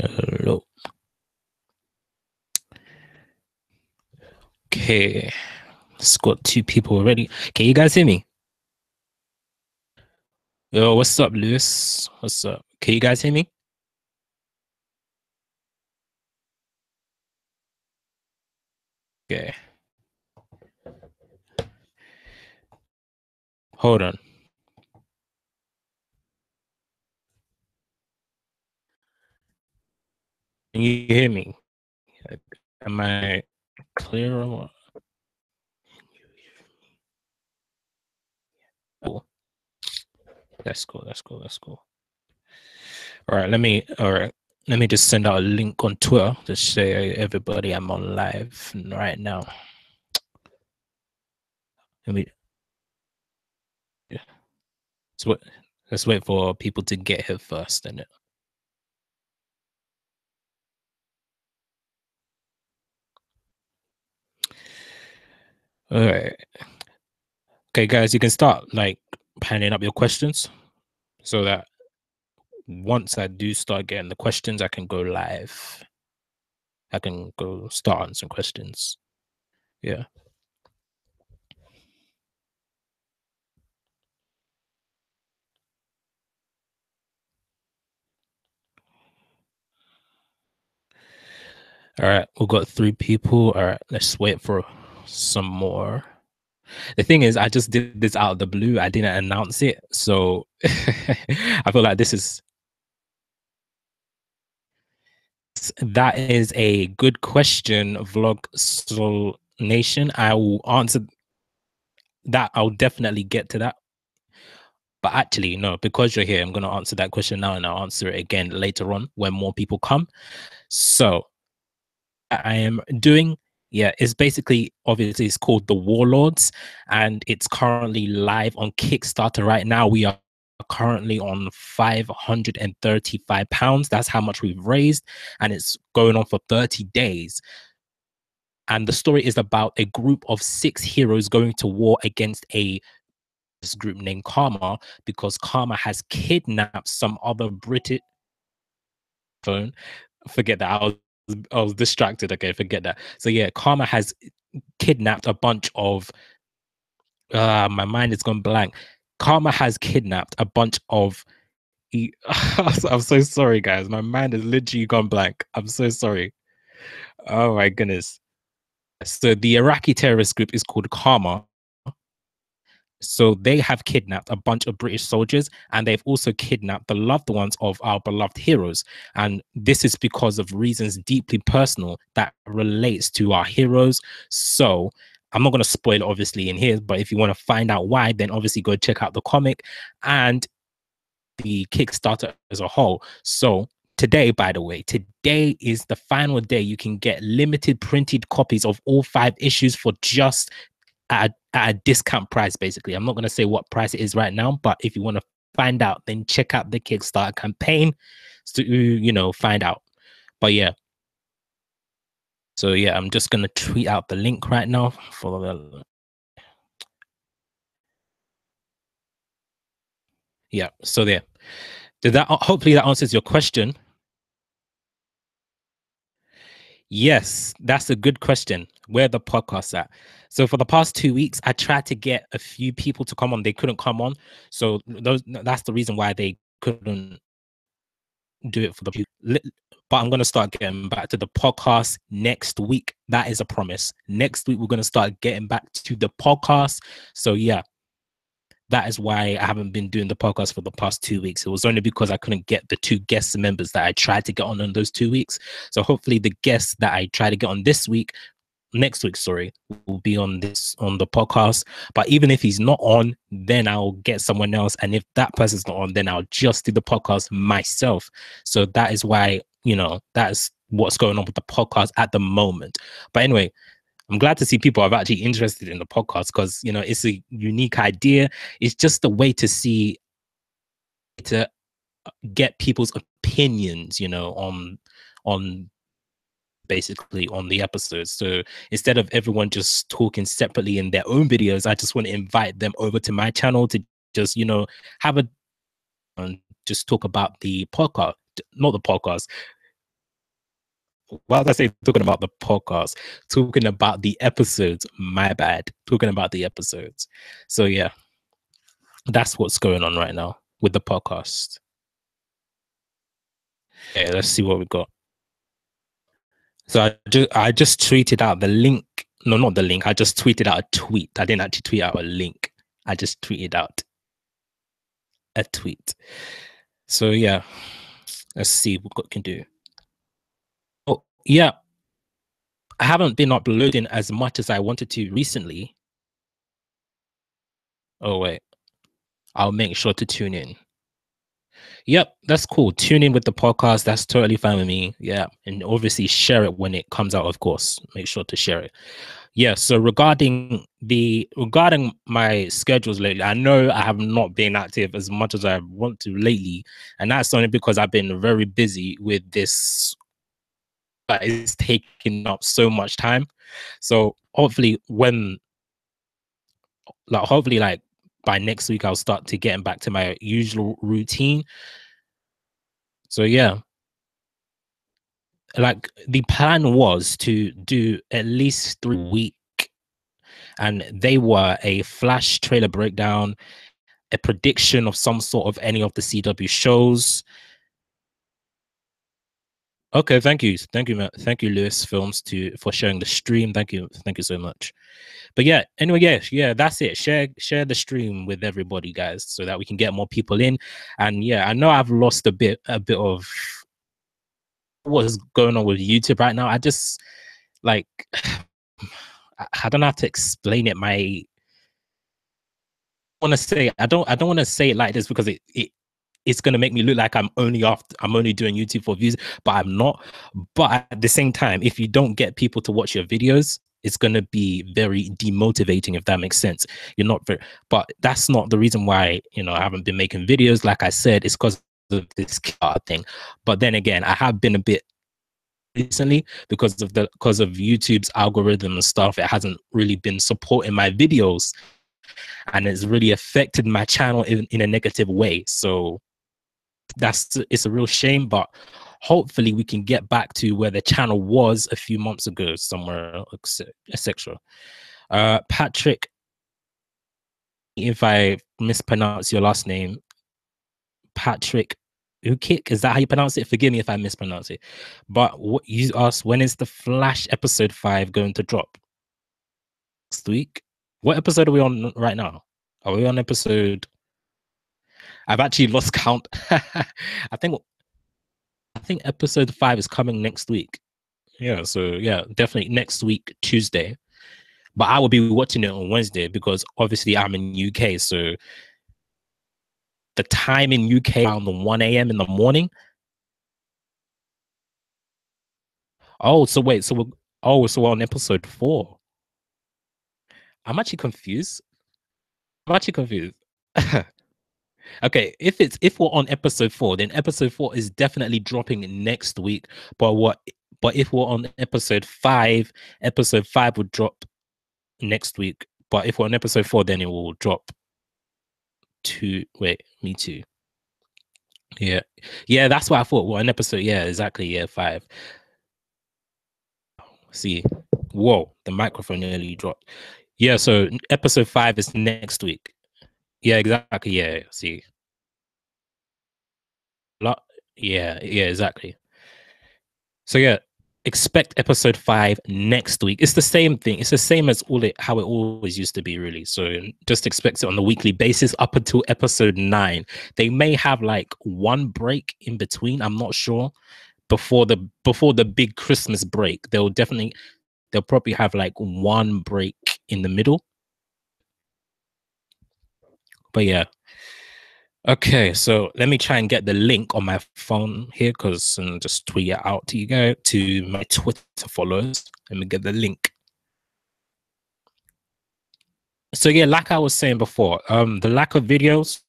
Hello. Okay, it's got two people already. Can you guys hear me? Yo, what's up, Lewis? What's up? Can you guys hear me? Okay. Hold on. Can you hear me? Am I clear or what? Cool. That's cool. That's cool. That's cool. All right. Let me just send out a link on Twitter to say everybody I'm on live right now. Let me. Yeah. Let's wait for people to get here first, and all right. Okay, guys, you can start like panning up your questions so that once I do start getting the questions, I can go live. I can go start on some questions. Yeah. All right. We've got 3 people. All right. Let's wait for some more. The thing is, I just did this out of the blue. I didn't announce it. So I feel like that is a good question, Vlog Soul Nation. I will answer that. I'll definitely get to that. But actually, no, because you're here, I'm going to answer that question now and I'll answer it again later on when more people come. So I am doing, yeah, it's basically, obviously, it's called The Warlords and it's currently live on Kickstarter right now. We are currently on £535. That's how much we've raised, and it's going on for 30 days. And the story is about a group of 6 heroes going to war against a group named Karma because Karma has kidnapped some other British phone. Forget that. I was distracted. Okay, forget that. So yeah, Karma has kidnapped a bunch of my mind has gone blank. Karma has kidnapped a bunch of I'm so sorry, guys. My mind has literally gone blank. I'm so sorry. Oh my goodness. So the Iraqi terrorist group is called Karma. So they have kidnapped a bunch of British soldiers and they've also kidnapped the loved ones of our beloved heroes. And this is because of reasons deeply personal that relates to our heroes. So I'm not going to spoil it obviously in here, but if you want to find out why, then obviously go check out the comic and the Kickstarter as a whole. So today, by the way, today is the final day you can get limited printed copies of all 5 issues for just at a discount price, basically. I'm not going to say what price it is right now, but if you want to find out, then check out the Kickstarter campaign to, find out. But yeah. So yeah, I'm just going to tweet out the link right now for the. Yeah. So there. Did that, hopefully that answers your question. Yes, that's a good question. Where the podcast at? So for the past 2 weeks, I tried to get a few people to come on. They couldn't come on. So that's the reason why they couldn't do it for the people. But I'm going to start getting back to the podcast next week. That is a promise. Next week, we're going to start getting back to the podcast. So yeah, that is why I haven't been doing the podcast for the past 2 weeks. It was only because I couldn't get the 2 guest members that I tried to get on those 2 weeks. So hopefully the guests that I try to get on next week, sorry, will be on the podcast. But even if he's not on, then I'll get someone else. And if that person's not on, then I'll just do the podcast myself. So that is why, that's what's going on with the podcast at the moment. But anyway, I'm glad to see people are actually interested in the podcast because it's a unique idea. It's just a way to get people's opinions, on basically on the episodes. So instead of everyone just talking separately in their own videos, I just want to invite them over to my channel to just have a just talk about the podcast, not the podcast, Why was I say talking about the podcast? Talking about the episodes. My bad. Talking about the episodes. So yeah, that's what's going on right now with the podcast. Yeah, let's see what we got. So I just tweeted out the link. No, not the link. I just tweeted out a tweet. I didn't actually tweet out a link. I just tweeted out a tweet. So yeah, let's see what we can do. Oh yeah, I haven't been uploading as much as I wanted to recently. Oh wait, I'll make sure to tune in. Yep, that's cool. Tune in with the podcast. That's totally fine with me. Yeah, and obviously share it when it comes out. Of course, make sure to share it. Yeah. So regarding my schedules lately, I know I have not been active as much as I want to lately, and that's only because I've been very busy with this that is taking up so much time. So hopefully like by next week I'll start to getting back to my usual routine. So yeah, like the plan was to do at least 3 week, and they were a flash trailer breakdown, a prediction of some sort of any of the CW shows. Okay, thank you, man. Thank you, Lewis Films, for sharing the stream. Thank you so much. But yeah, anyway, yeah, that's it. Share the stream with everybody, guys, so that we can get more people in. And yeah, I know I've lost a bit of what is going on with YouTube right now. I just like I don't have to explain it. I don't want to say it like this because it's gonna make me look like I'm only doing YouTube for views, but I'm not. But at the same time, if you don't get people to watch your videos, it's gonna be very demotivating, if that makes sense. You're not very, but that's not the reason why I haven't been making videos. Like I said, it's because of this thing. But then again, I have been a bit recently because of YouTube's algorithm and stuff. It hasn't really been supporting my videos, and it's really affected my channel in a negative way. So it's a real shame, but hopefully we can get back to where the channel was a few months ago, somewhere, etc. Patrick, if I mispronounce your last name, Patrick Ukik, is that how you pronounce it? Forgive me if I mispronounce it. But what you asked, when is the Flash episode 5 going to drop? Next week? What episode are we on right now? Are we on episode? I've actually lost count. I think episode 5 is coming next week. Yeah, so yeah, definitely next week, Tuesday. But I will be watching it on Wednesday because obviously I'm in UK. So the time in UK around the 1 a.m. in the morning. Oh, so wait, so we're on episode 4. I'm actually confused. I'm actually confused. Okay, if we're on episode 4, then episode 4 is definitely dropping next week. But if we're on episode 5 would drop next week. But if we're on episode 4, then it will drop me too. Yeah. Yeah, that's what I thought. Well, an episode, yeah, exactly, yeah, 5. See. Whoa, the microphone nearly dropped. Yeah, so episode 5 is next week. Yeah, exactly. Yeah, see. Yeah, exactly. So yeah, expect episode 5 next week. It's the same thing. It's the same as how it always used to be, really. So just expect it on a weekly basis up until episode 9. They may have like one break in between. I'm not sure. Before the big Christmas break, they'll probably have like one break in the middle. But yeah. Okay, so let me try and get the link on my phone here and just tweet it out to you guys, to my Twitter followers. Let me get the link. So yeah, like I was saying before, the lack of videos,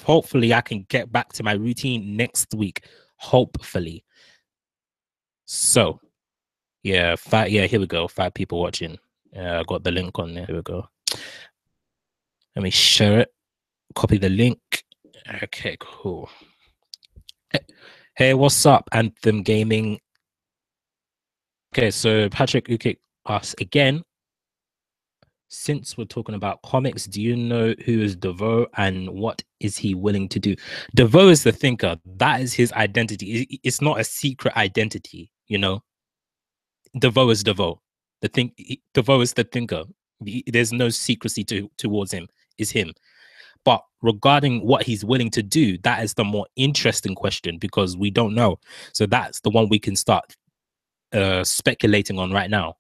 hopefully I can get back to my routine next week. Hopefully. So yeah, here we go. 5 people watching. I got the link on there. Here we go. Let me share it. Copy the link. Okay, cool. Hey, what's up, Anthem Gaming? Okay, so Patrick Ukik asks again, since we're talking about comics, do you know who is DeVoe and what is he willing to do? DeVoe is the thinker. That is his identity. It's not a secret identity, you know. DeVoe is DeVoe. DeVoe is the thinker. There's no secrecy towards him. Is him. But regarding what he's willing to do, that is the more interesting question because we don't know. So that's the one we can start speculating on right now.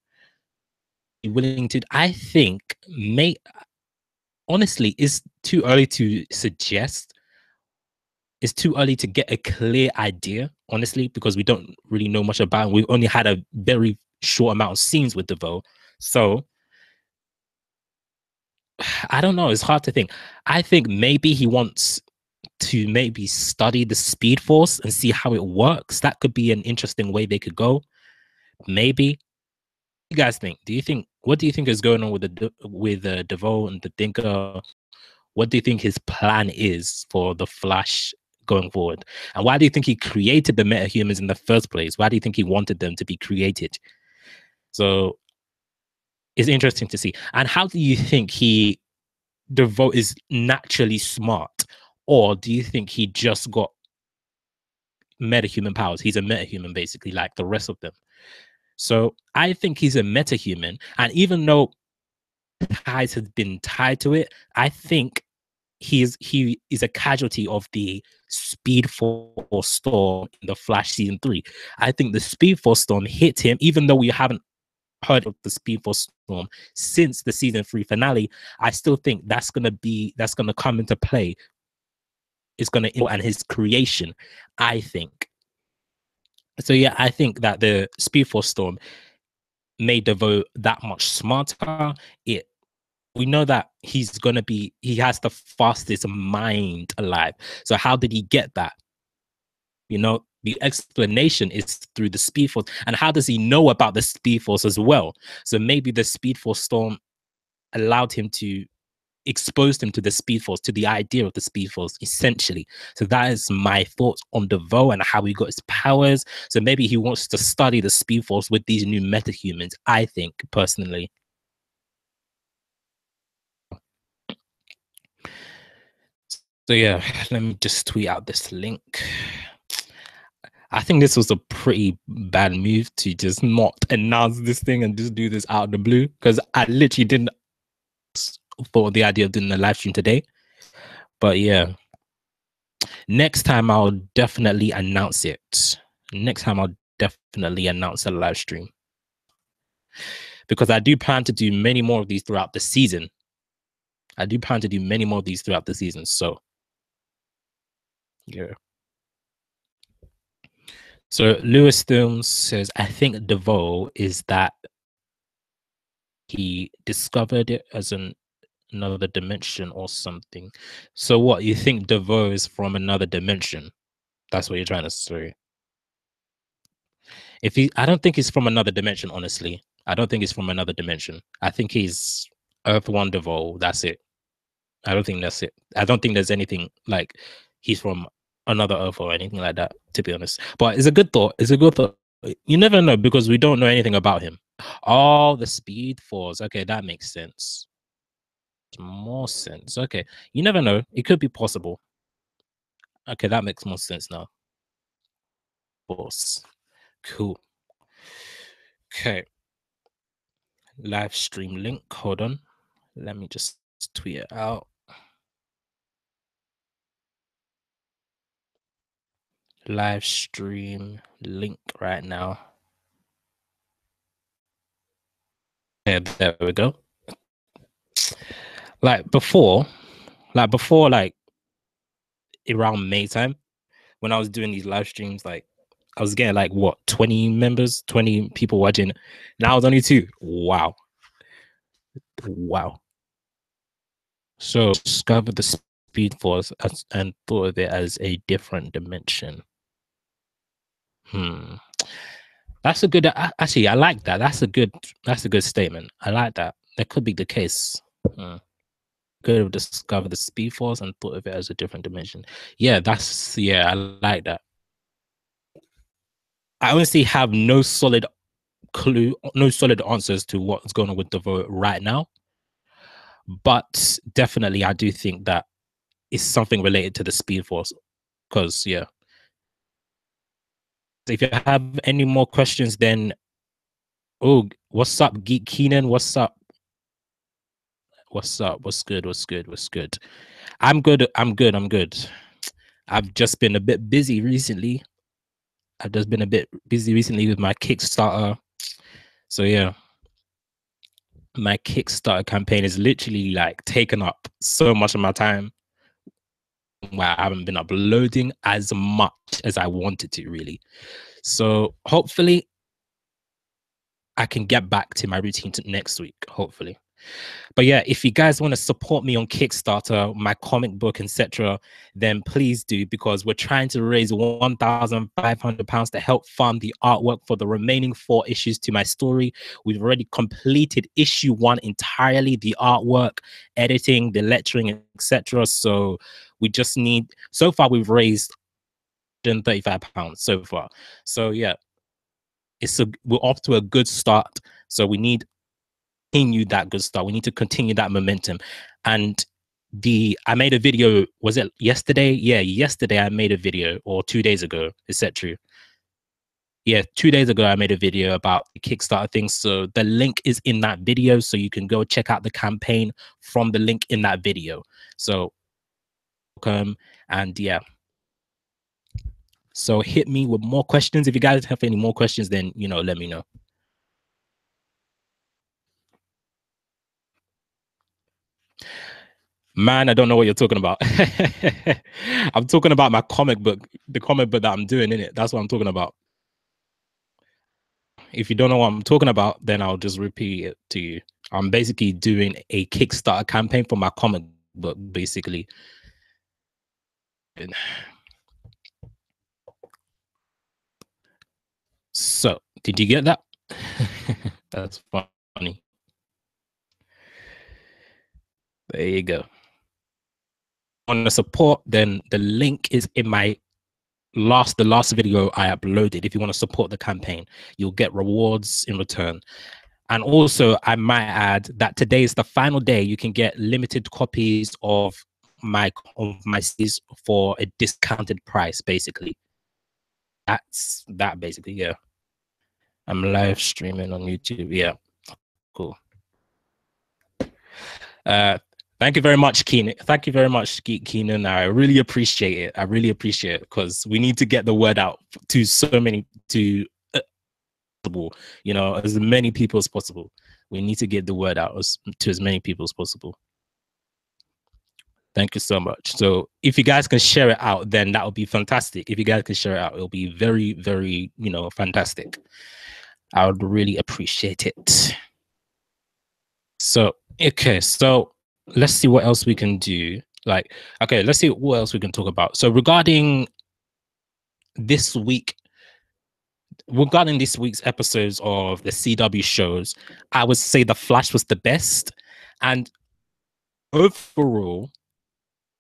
Willing to, I think, honestly, it's too early to suggest. It's too early to get a clear idea, honestly, because we don't really know much about him. We've only had a very short amount of scenes with DeVoe. So I don't know. It's hard to think. I think maybe he wants to maybe study the Speed Force and see how it works. That could be an interesting way they could go. Maybe. What do you guys think? What do you think is going on with DeVoe and the Thinker? What do you think his plan is for the Flash going forward? And why do you think he created the metahumans in the first place? Why do you think he wanted them to be created? So it's interesting to see. And how do you think DeVoe is naturally smart? Or do you think he just got metahuman powers? He's a metahuman, basically, like the rest of them. So I think he's a metahuman. And even though ties has been tied to it, I think he is a casualty of the Speed Force storm in the Flash season 3. I think the Speed Force storm hit him, even though we haven't heard of the Speed Force storm since the season 3 finale. I still think that's gonna come into play. It's gonna and his creation, I think. So yeah, I think that the Speed Force storm made DeVoe that much smarter. We know that he has the fastest mind alive. So how did he get that? You know, the explanation is through the Speed Force. And how does he know about the Speed Force as well? So maybe the Speed Force storm exposed him to the Speed Force, to the idea of the Speed Force, essentially. So that is my thoughts on DeVoe and how he got his powers. So maybe he wants to study the Speed Force with these new metahumans, I think, personally. So yeah, let me just tweet out this link. I think this was a pretty bad move to just not announce this thing and just do this out of the blue, because I literally didn't thought the idea of doing a live stream today. But yeah, next time I'll definitely announce it. Next time I'll definitely announce a live stream, because I do plan to do many more of these throughout the season. So yeah. So Lewis Films says, I think DeVoe is that he discovered it as another dimension or something. So what, you think DeVoe is from another dimension? That's what you're trying to say. I don't think he's from another dimension, honestly. I don't think he's from another dimension. I think he's Earth One DeVoe. That's it. I don't think that's it. I don't think there's anything like he's from another Earth or anything like that, to be honest. But it's a good thought. You never know, because we don't know anything about him. Oh, the Speed Force. Okay, that makes sense. More sense. Okay, you never know. It could be possible. Okay, that makes more sense now. Force. Cool. Okay. Live stream link. Hold on. Let me just tweet it out. Live stream link right now. Yeah, there we go. Like before around May time, when I was doing these live streams, like I was getting like what 20 members, 20 people watching. Now it's only 2. Wow. So discovered the Speed Force and thought of it as a different dimension. That's a good. Actually, I like that. That's a good statement. I like that. That could be the case. Could have discovered the Speed Force and thought of it as a different dimension. Yeah, I like that. I honestly have no solid clue, no solid answers to what's going on with the vote right now. But definitely, I do think that it's something related to the Speed Force. Because yeah, if you have any more questions, then what's up, Geek Keenan? What's up? What's up? What's good? What's good? What's good? I'm good. I'm good. I'm good. I've just been a bit busy recently. I've just been a bit busy recently with my Kickstarter. So yeah, my Kickstarter campaign is literally like taken up so much of my time where I haven't been uploading as much as I wanted to, really. So hopefully I can get back to my routine next week, hopefully. But yeah, if you guys want to support me on Kickstarter, my comic book, etc., then please do, because we're trying to raise £1,500 to help fund the artwork for the remaining 4 issues to my story. We've already completed issue 1 entirely, the artwork, editing, the lettering, etc. So we just need, so far we've raised £135 so far. So yeah, we're off to a good start. So we need continue that good start. We need to continue that momentum. And I made a video, was it yesterday? Yeah, yesterday I made a video, or 2 days ago. Is that true? Yeah, 2 days ago I made a video about the Kickstarter thing. So the link is in that video, so you can go check out the campaign from the link in that video. So welcome, and yeah. So hit me with more questions. If you guys have any more questions, then let me know. Man, I don't know what you're talking about. I'm talking about my comic book, the comic book that I'm doing in it. That's what I'm talking about. If you don't know what I'm talking about, then I'll just repeat it to you. I'm basically doing a Kickstarter campaign for my comic book, basically. So, did you get that? That's funny. There you go. On the support, then the link is in the last video I uploaded. If you want to support the campaign, you'll get rewards in return. And also, I might add that today is the final day you can get limited copies of my series for a discounted price, basically. That's that, basically. Yeah. I'm live streaming on YouTube. Yeah. Cool. Thank you very much, Keenan. Thank you very much, Keenan. I really appreciate it. I really appreciate it, because we need to get the word out to so many, as many people as possible. We need to get the word out to as many people as possible. Thank you so much. So if you guys can share it out, then that would be fantastic. If you guys can share it out, it'll be very, very, fantastic. I would really appreciate it. So, okay. So let's see what else we can do. Let's see what else we can talk about. So regarding this week's episodes of the CW shows, I would say The Flash was the best. And overall,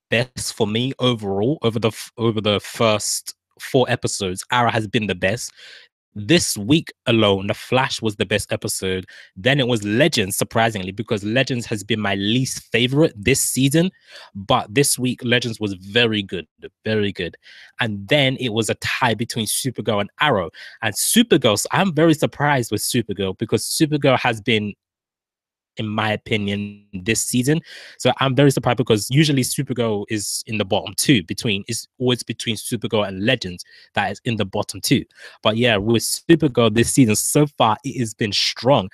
best for me overall over the first 4 episodes, Arrow has been the best. This week alone, The Flash was the best episode. Then it was Legends, surprisingly, because Legends has been my least favorite this season. But this week, Legends was very good, very good. And then it was a tie between Supergirl and Arrow. And Supergirl, so I'm very surprised with Supergirl, because Supergirl has been, in my opinion, this season. So I'm very surprised, because usually Supergirl is in the bottom 2, it's always between Supergirl and Legends that is in the bottom 2. But yeah, with Supergirl this season so far, it has been strong.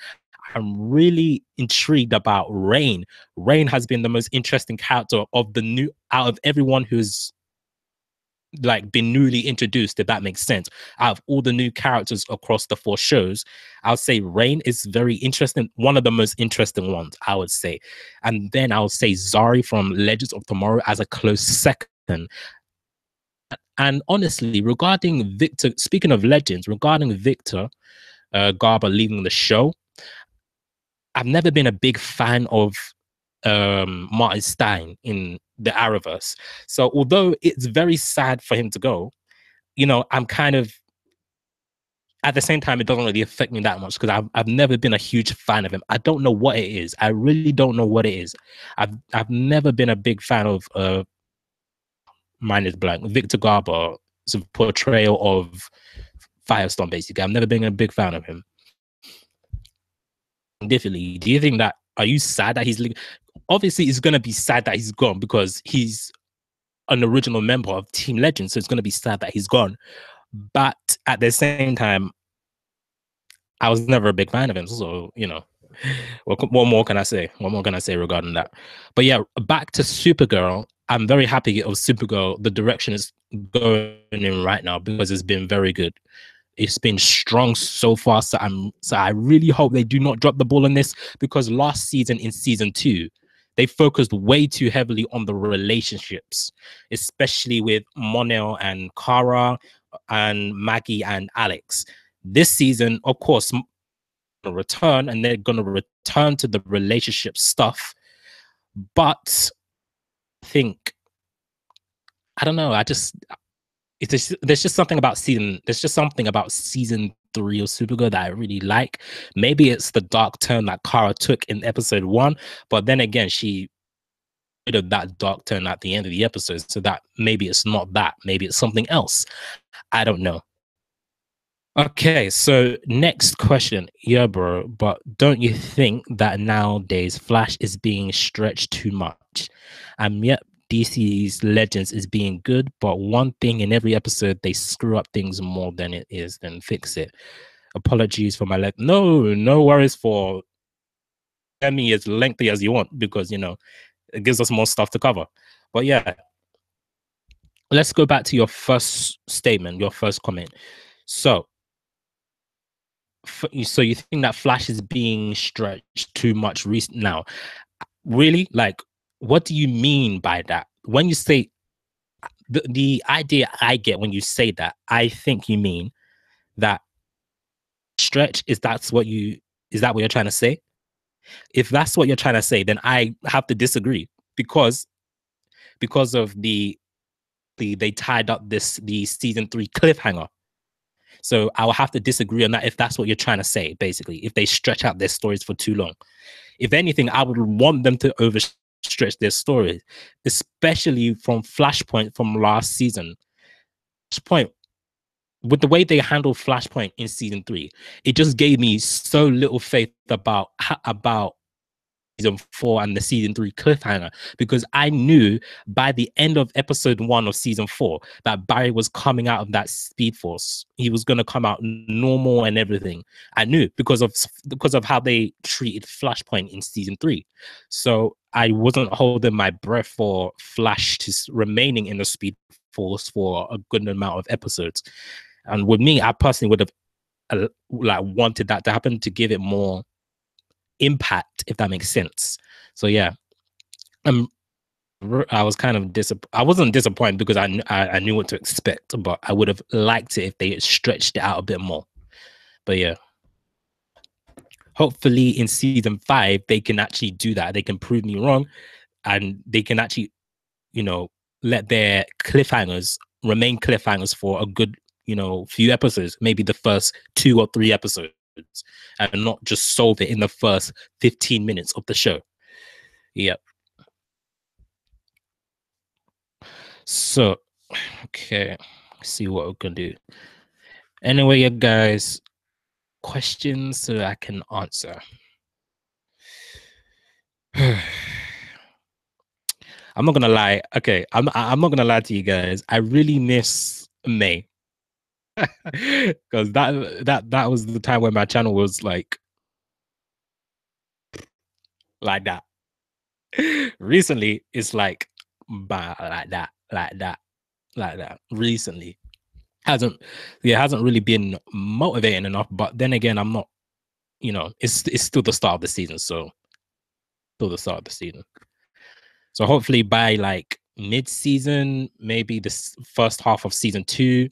I'm really intrigued about Rain. Rain has been the most interesting character out of everyone who's been newly introduced, if that makes sense. Out of all the new characters across the 4 shows, I'll say Rain is very interesting, one of the most interesting ones, I would say. And then I'll say Zari from Legends of Tomorrow as a close second. And honestly, regarding Victor, speaking of Legends, regarding Victor Garber leaving the show, I've never been a big fan of Martin Stein in the Arrowverse. So although it's very sad for him to go, I'm kind of at the same time, it doesn't really affect me that much because I've never been a huge fan of him. I don't know what it is. I really don't know what it is. I've never been a big fan of mine is blank, Victor Garber's portrayal of Firestorm. Basically, I've never been a big fan of him. Differently, do you think that? Are you sad that he's leaving? Obviously, it's gonna be sad that he's gone because he's an original member of Team Legend, so it's gonna be sad that he's gone. But at the same time, I was never a big fan of him, so you know, what more can I say? What more can I say regarding that? But yeah, back to Supergirl. I'm very happy of Supergirl. The direction is going in right now because it's been very good. It's been strong so far. So I really hope they do not drop the ball on this because last season in season 2, they focused way too heavily on the relationships, especially with Monel and Kara and Maggie and Alex. This season, of course, return and they're going to return to the relationship stuff. But I think, I don't know. There's just something about season 3 of Supergirl that I really like. Maybe it's the dark turn that Kara took in episode 1, but then again, she did that dark turn at the end of the episode, so that maybe it's not that. Maybe it's something else. I don't know. Okay, so next question. Yeah, bro, but don't you think that nowadays Flash is being stretched too much? Yet DC's Legends is being good, but one thing in every episode, they screw up things more than it is, then fix it. Apologies for my leg. No worries for me as lengthy as you want, because, you know, it gives us more stuff to cover. But yeah, let's go back to your first statement, your first comment. So you think that Flash is being stretched too much now? Really? Like, what do you mean by that? When you say the idea I get when you say that, I think you mean that stretch is that what you're trying to say? If that's what you're trying to say, then I have to disagree because of they tied up the season 3 cliffhanger. So I'll have to disagree on that if that's what you're trying to say, basically, if they stretch out their stories for too long. If anything, I would want them to overstretch their stories, especially from Flashpoint from last season. Flashpoint, with the way they handled Flashpoint in season 3, it just gave me so little faith about season 4 and the season 3 cliffhanger, because I knew by the end of episode 1 of season 4 that Barry was coming out of that Speed Force. He was going to come out normal and everything. I knew because of how they treated Flashpoint in season 3. So I wasn't holding my breath for Flash to remaining in the Speed Force for a good amount of episodes. And with me, I personally would have wanted that to happen to give it more impact, if that makes sense. So yeah, I was kind of I wasn't disappointed because I knew what to expect, but I would have liked it if they stretched it out a bit more. But yeah, hopefully in season 5 they can actually do that. They can prove me wrong, and they can actually, you know, let their cliffhangers remain cliffhangers for a good, you know, few episodes, maybe the first 2 or 3 episodes, and not just solve it in the first 15 minutes of the show. Yep. So, okay, let's see what we can do. Anyway, you guys, questions so I can answer. I'm not gonna lie. Okay, I'm not gonna lie to you guys. I really miss May because that was the time when my channel was like that. Recently, it's like like that. Recently, hasn't really been motivating enough. But then again, I'm not. You know, it's still the start of the season, so still the start of the season. So hopefully by like mid-season, maybe this first half of season 2,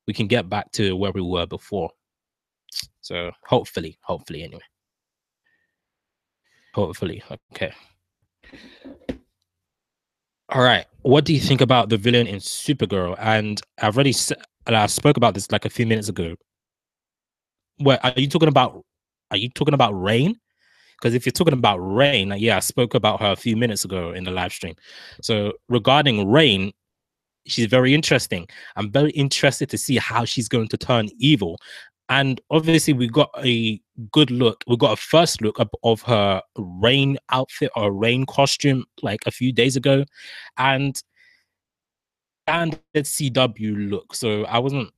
we can get back to where we were before. So hopefully anyway. Hopefully. Okay. All right. What do you think about the villain in Supergirl? And I've already I spoke about this like a few minutes ago. What are you talking about? Are you talking about Rain? Because if you're talking about Rain, yeah, I spoke about her a few minutes ago in the live stream. So regarding Rain, she's very interesting. I'm very interested to see how she's going to turn evil. And obviously, we got a good look. We got a first look of her Rain outfit or Rain costume like a few days ago, and standard CW look. So I wasn't.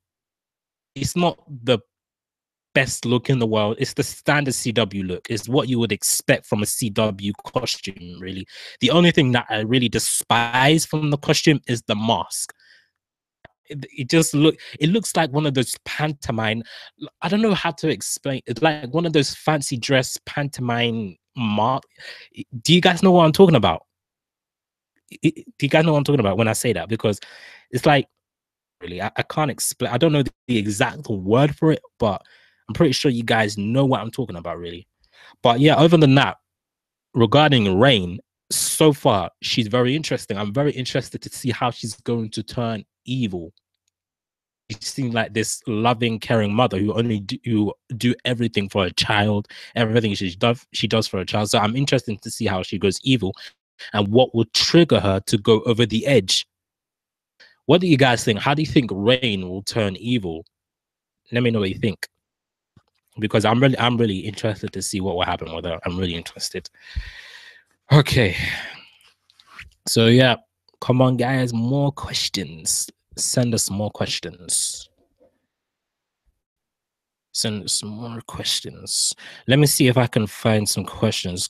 It's not the best look in the world. It's the standard CW look. It's what you would expect from a CW costume, really. The only thing that I really despise from the costume is the mask. It looks like one of those pantomime. I don't know how to explain. It's like one of those fancy dress pantomime mark. Do you guys know what I'm talking about? Do you guys know what I'm talking about when I say that? Because it's like really, I can't explain. I don't know the exact word for it, but I'm pretty sure you guys know what I'm talking about, really. But yeah, other than that, regarding Rain, so far she's very interesting. I'm very interested to see how she's going to turn evil. She seems like this loving, caring mother who do everything for a child, everything she does for a child. So I'm interested to see how she goes evil and what will trigger her to go over the edge. What do you guys think? How do you think Rain will turn evil? Let me know what you think, because I'm really interested to see what will happen with her. I'm really interested. Okay, so yeah, come on, guys, more questions. Send us more questions. Send us more questions. Let me see if I can find some questions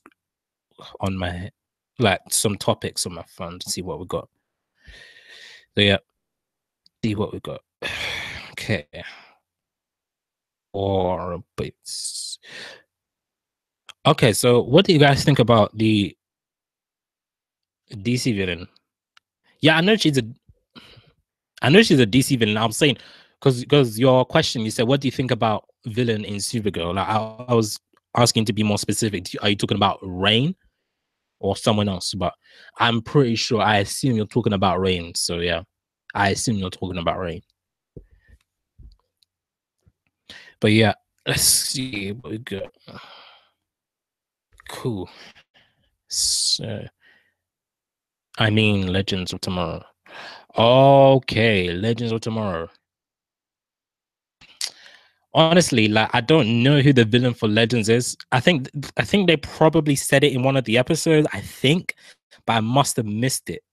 on my, like some topics on my phone to see what we got. So yeah, see what we got. Okay. Orbits. Okay, so what do you guys think about the DC villain? Yeah, I know she's a DC villain. I'm saying because your question, you said, what do you think about villain in Supergirl? Like I was asking to be more specific. Are you talking about Rain or someone else? But I'm pretty sure. I assume you're talking about Rain. So yeah, I assume you're talking about Rain. But yeah, let's see what we got. Cool. So, I mean, Legends of Tomorrow. Okay, Legends of Tomorrow. Honestly, like I don't know who the villain for Legends is. I think they probably said it in one of the episodes. I think, but I must have missed it.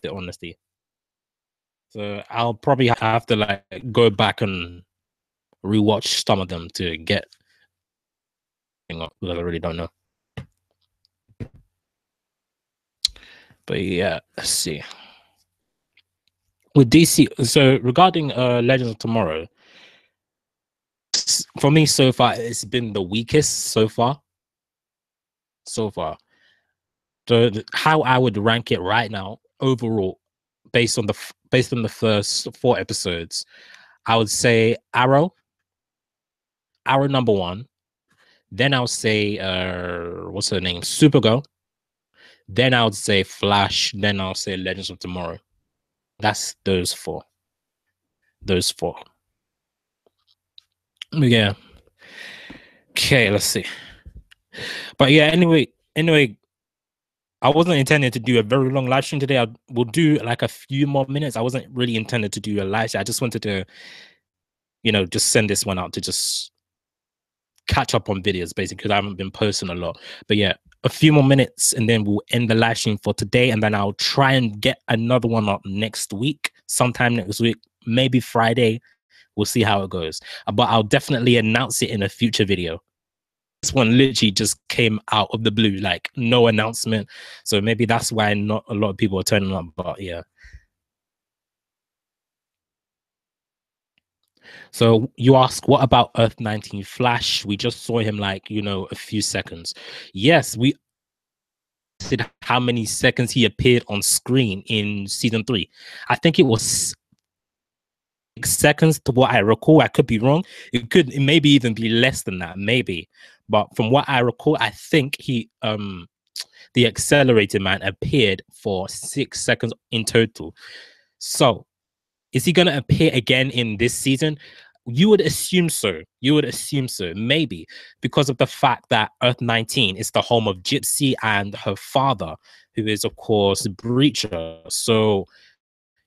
Honestly, so I'll probably have to like go back and rewatch some of them to get. Because I really don't know. But yeah, let's see. With DC, so regarding Legends of Tomorrow, for me so far, it's been the weakest so far. So far. So how I would rank it right now, overall, based on the first 4 episodes, I would say Arrow number 1. Then I would say what's her name? Supergirl. Then I would say Flash. Then I'll say Legends of Tomorrow. That's those 4. Those 4. Yeah. Okay, let's see. But yeah, anyway, I wasn't intending to do a very long live stream today. We'll do like a few more minutes. I wasn't really intended to do a live stream. I just wanted to, just send this one out to just catch up on videos, basically, because I haven't been posting a lot. But yeah, a few more minutes and then we'll end the live stream for today. And then I'll try and get another one up next week, sometime next week, maybe Friday. We'll see how it goes. But I'll definitely announce it in a future video. This one literally just came out of the blue, like no announcement. So maybe that's why not a lot of people are turning up. But yeah. So you ask, what about Earth 19 Flash? We just saw him like, a few seconds. Yes, we said how many seconds he appeared on screen in season 3. I think it was 6 seconds to what I recall. I could be wrong. It maybe even be less than that, maybe. But from what I recall, I think the Accelerated Man appeared for 6 seconds in total. So is he going to appear again in this season? You would assume so. You would assume so, maybe because of the fact that Earth 19 is the home of Gypsy and her father, who is, of course, Breacher. So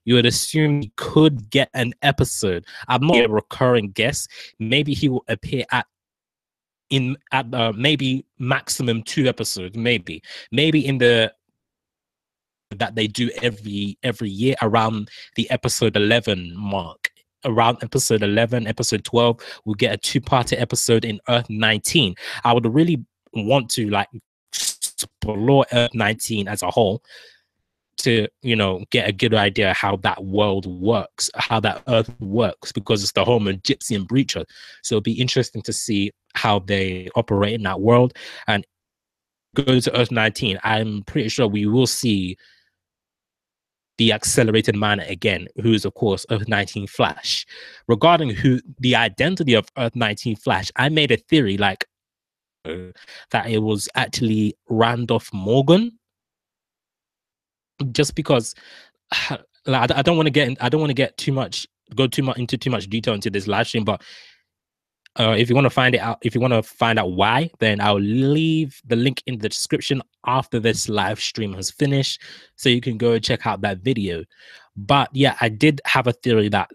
you would assume he could get an episode. I'm not a recurring guest. Maybe he will appear at maybe maximum 2 episodes. Maybe in the that they do every year around the episode 11 mark. Around episode 11, episode 12, we'll get a two-parter episode in Earth 19. I would really want to like explore Earth 19 as a whole to, get a good idea how that world works, how that Earth works, because it's the home of Gypsy and Breacher. So it'll be interesting to see how they operate in that world. And go to Earth 19, I'm pretty sure we will see the accelerated man again, who is, of course, Earth 19 Flash. Regarding who the identity of Earth 19 Flash, I made a theory that it was actually Randolph Morgan, just because like, I don't want to get go too much into too much detail into this live stream, but if you want to find it out, if you want to find out why, then I'll leave the link in the description after this live stream has finished, so you can go check out that video. But yeah, I did have a theory that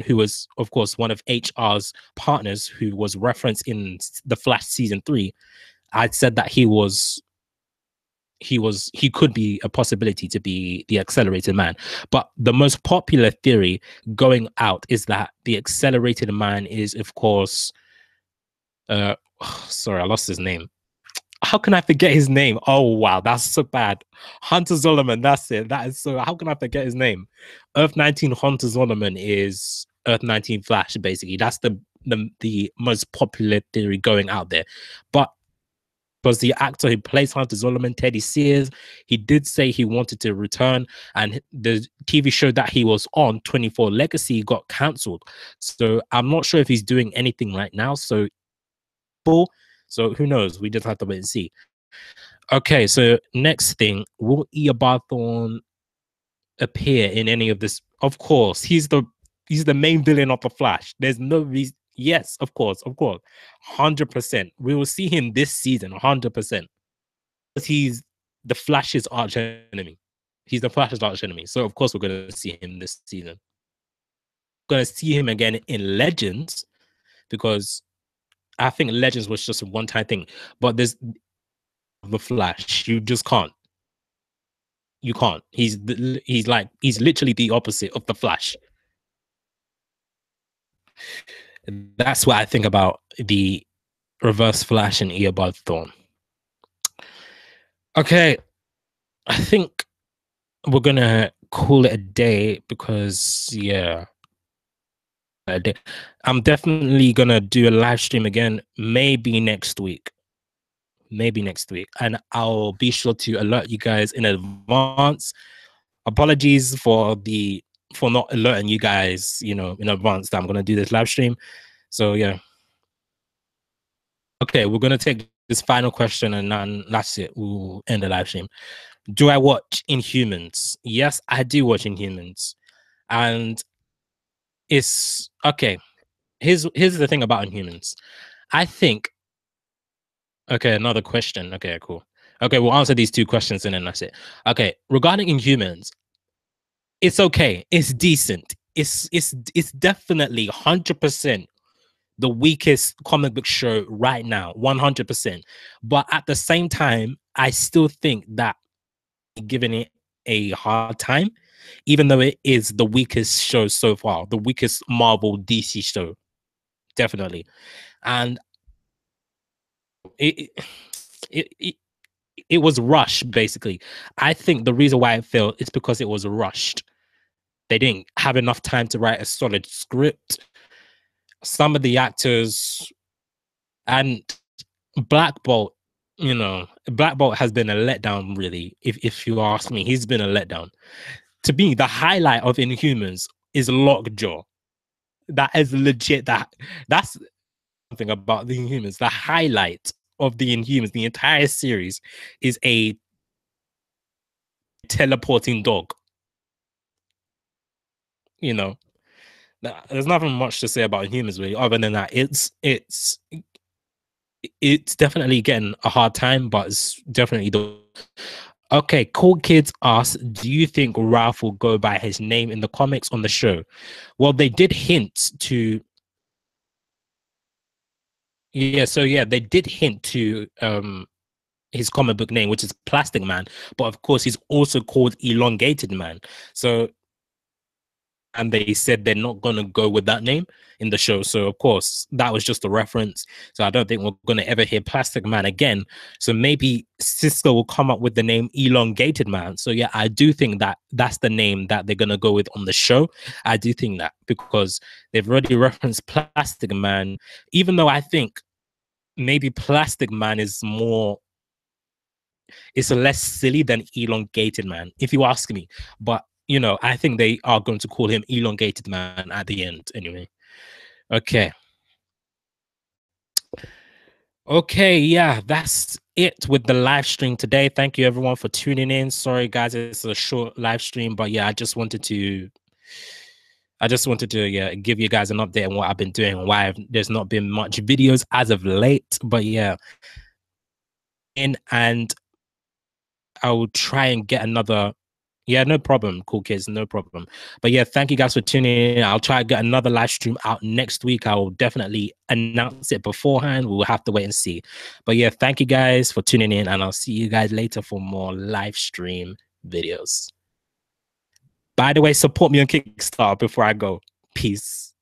who was, of course, one of HR's partners, who was referenced in the Flash season 3, I'd said that he could be a possibility to be the accelerated man. But the most popular theory going out is that the accelerated man is, of course, sorry, I lost his name. How can I forget his name? Oh wow, that's so bad. Hunter Zolomon, that's it. That is so. How can I forget his name? Earth 19 Hunter Zolomon is Earth 19 Flash, basically. That's the most popular theory going out there. But was the actor who plays Hunter Zolomon, Teddy Sears, he did say he wanted to return, and the TV show that he was on, 24 Legacy, got cancelled. So I'm not sure if he's doing anything right now. So who knows? We just have to wait and see. Okay, so next thing, will Eobard appear in any of this? Of course, he's the main villain of the Flash. There's no reason. Yes, of course, 100%. We will see him this season, 100%. He's the Flash's arch enemy. He's the Flash's arch enemy. So of course we're gonna see him this season. We're gonna see him again in Legends, because I think Legends was just a one-time thing. But there's the Flash. You just can't. You can't. He's literally the opposite of the Flash. That's what I think about the Reverse Flash and Eobard Thawne. Okay, I think we're gonna call it a day, because yeah, I'm definitely gonna do a live stream again, maybe next week. And I'll be sure to alert you guys in advance. Apologies for not alerting you guys, in advance that I'm gonna do this live stream. So yeah. Okay, we're gonna take this final question, and then that's it. We'll end the live stream. Do I watch Inhumans? Yes, I do watch Inhumans, and it's okay. Here's the thing about Inhumans. I think. Okay, another question. Okay, cool. Okay, we'll answer these 2 questions and then that's it. Okay, regarding Inhumans, it's okay. It's decent. It's definitely 100% the weakest comic book show right now, 100%. But at the same time, I still think that giving it a hard time, even though it is the weakest show so far, the weakest Marvel DC show, definitely. And it it, it, it was rushed, basically. I think the reason why it failed is because it was rushed. They didn't have enough time to write a solid script. Some of the actors and Black Bolt, Black Bolt has been a letdown, really. If you ask me, he's been a letdown. To me, the highlight of Inhumans is Lockjaw. That is legit. That's something about the Inhumans. The highlight of the Inhumans, the entire series, is a teleporting dog. You know, There's nothing much to say about Inhumans really, other than that it's definitely getting a hard time, but it's definitely the. Okay, Cool Kids asks, do you think Ralph will go by his name in the comics on the show? Well, they did hint to. Yeah, so yeah, they did hint to his comic book name, which is Plastic Man, but of course he's also called Elongated Man. So, and they said they're not gonna go with that name in the show. So of course that was just a reference. So I don't think we're gonna ever hear Plastic Man again. So maybe Cisco will come up with the name Elongated Man. So yeah, I do think that that's the name that they're gonna go with on the show. I do think that because they've already referenced Plastic Man, even though I think maybe Plastic Man is more, it's less silly than Elongated Man, if you ask me. But you know, I think they are going to call him Elongated Man at the end anyway. Okay. Okay, yeah, that's it with the live stream today. Thank you everyone for tuning in. Sorry guys, it's a short live stream, but yeah, I just wanted to yeah give you guys an update on what I've been doing and why there's not been much videos as of late. But yeah, and I will try and get another. Yeah, no problem. Cool kids, no problem. But yeah, thank you guys for tuning in. I'll try to get another live stream out next week. I will definitely announce it beforehand. We'll have to wait and see. But yeah, thank you guys for tuning in, and I'll see you guys later for more live stream videos. By the way, support me on Kickstarter before I go. Peace.